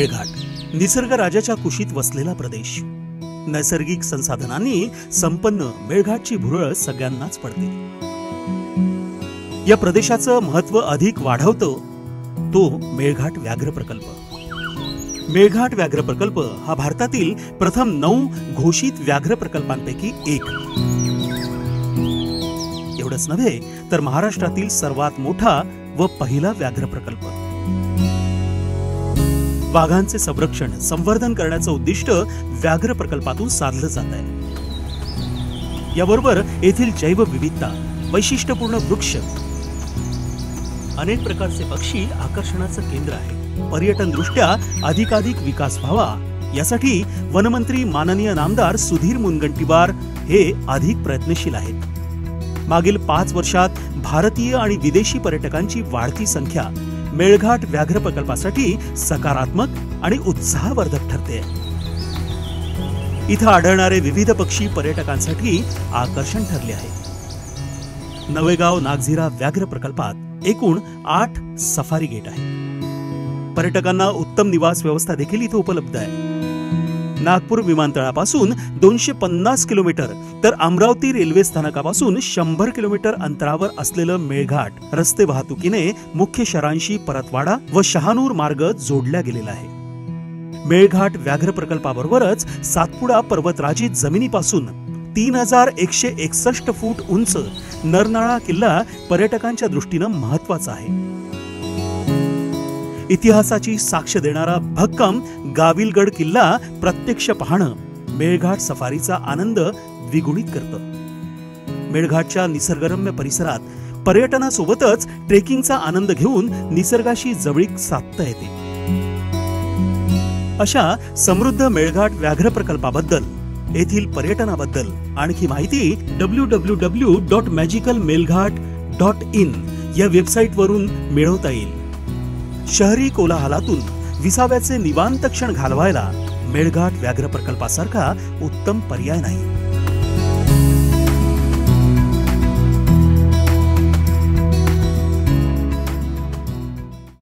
मेळघाट निसर्ग राजाच्या कुशीत वसलेला प्रदेश. नैसर्गिक संसाधनांनी संपन्न मेळघाटची भुरळ सगळ्यांनाच पडते. या प्रदेशाचं महत्व अधिक वाढवतो तो मेळघाट व्याघ्र प्रकल्प. मेळघाट व्याघ्र प्रकल्प हा भारतातील प्रथम 9 घोषित व्याघ्र प्रकल्पांपैकी एक. एवढंच नव्हे तर महाराष्ट्रातील सर्वात मोठा व पहिला व्याघ्र प्रकल्प. वाघांचे संरक्षण संवर्धन करण्याचं उद्दिष्ट व्याघ्र प्रकल्पातून साधलं जात आहे. याबरोबर येथील जैवविविधता, वैशिष्ट्यपूर्ण वृक्ष, अनेक प्रकारचे पक्षी आकर्षणाचं केंद्र आहे. पर्यटन दृष्ट्या अधिकाधिक विकास व्हावा यासाठी वनमंत्री माननीय नामदार सुधीर मुनगंटीवार हे अधिक प्रयत्नशील आहेत. मागील 5 वर्षात भारतीय आणि विदेशी पर्यटकांची वाढती संख्या मेळघाट व्याघ्र प्रकल्पासाठी सकारात्मक आणि उत्साहवर्धक ठरते. इथं आढळणारे विविध पक्षी पर्यटकांसाठी आकर्षण ठरले आहे. नवेगाव नागझिरा व्याघ्र प्रकल्पात एकूण 8 सफारी गेट आहेत. पर्यटकांना उत्तम निवास व्यवस्था देखील इथं उपलब्ध आहे. नागपूर विमानतळापासून 250 किलोमीटर तर अमरावती रेल्वे स्थानकापासून 100 किलोमीटर अंतरावर असलेलं मेळघाट रस्ते वाहतुकीने मुख्य शहरांशी परतवाडा व शहानूर मार्ग जोडला गेलेला आहे. मेळघाट व्याघ्र प्रकल्पाबरोबरच सातपुडा पर्वतराजीत जमिनीपासून 3161 फूट उंच नरनाळा किल्ला पर्यटकांच्या दृष्टीनं महत्वाचा आहे. इतिहासाची साक्ष देणारा भक्कम गाविलगड किल्ला प्रत्यक्ष पाहणं मेळघाट सफारीचा आनंद द्विगुणित करतं. मेळघाटच्या निसर्गरम्य परिसरात पर्यटनासोबतच ट्रेकिंगचा आनंद घेऊन निसर्गाशी जवळीक साधता येते. अशा समृद्ध मेळघाट व्याघ्र प्रकल्पाबद्दल, येथील पर्यटनाबद्दल आणखी माहिती www.magicalmelghat.in या वेबसाईटवरून मिळवता येईल. शहरी कोलाहलातून विसाव्याचे निवांत क्षण घालवायला मेळघाट व्याघ्र प्रकल्पासारखा उत्तम पर्याय नाही.